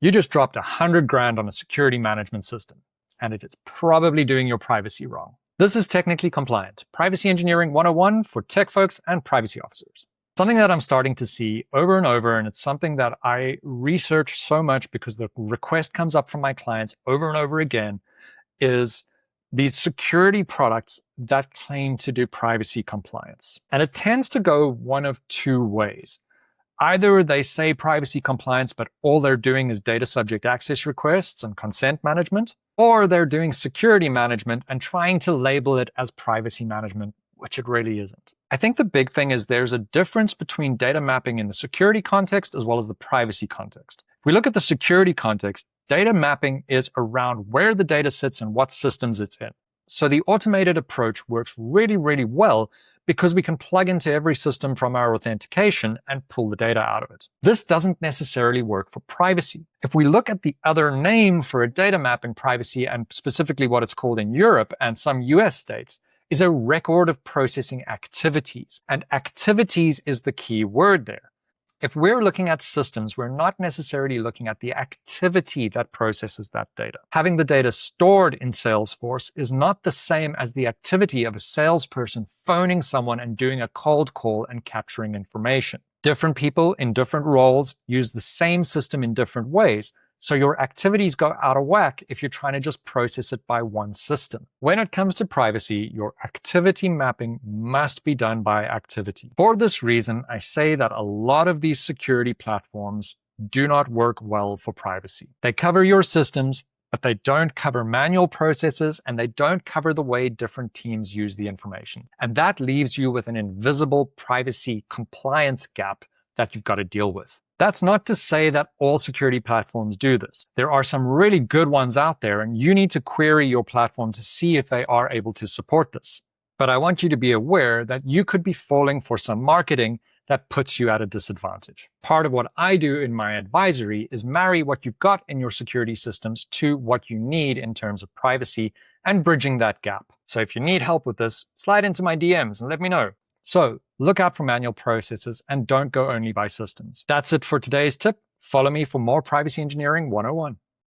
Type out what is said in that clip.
You just dropped 100 grand on a security management system, and it is probably doing your privacy wrong. This is technically compliant. Privacy Engineering 101 for tech folks and privacy officers. Something that I'm starting to see over and over, and it's something that I research so much because the request comes up from my clients over and over again, is these security products that claim to do privacy compliance. And it tends to go one of two ways. Either they say privacy compliance, but all they're doing is data subject access requests and consent management, or they're doing security management and trying to label it as privacy management, which it really isn't. I think the big thing is there's a difference between data mapping in the security context as well as the privacy context. If we look at the security context, data mapping is around where the data sits and what systems it's in. So the automated approach works really, really well because we can plug into every system from our authentication and pull the data out of it. This doesn't necessarily work for privacy. If we look at the other name for a data map in privacy, and specifically what it's called in Europe and some US states, is a record of processing activities. And activities is the key word there. If we're looking at systems, we're not necessarily looking at the activity that processes that data. Having the data stored in Salesforce is not the same as the activity of a salesperson phoning someone and doing a cold call and capturing information. Different people in different roles use the same system in different ways, so your activities go out of whack if you're trying to just process it by one system. When it comes to privacy, your activity mapping must be done by activity. For this reason, I say that a lot of these security platforms do not work well for privacy. They cover your systems, but they don't cover manual processes, and they don't cover the way different teams use the information. And that leaves you with an invisible privacy compliance gap that you've got to deal with. That's not to say that all security platforms do this. There are some really good ones out there, and you need to query your platform to see if they are able to support this. But I want you to be aware that you could be falling for some marketing that puts you at a disadvantage. Part of what I do in my advisory is marry what you've got in your security systems to what you need in terms of privacy and bridging that gap. So if you need help with this, slide into my DMs and let me know. So look out for manual processes and don't go only by systems. That's it for today's tip. Follow me for more Privacy Engineering 101.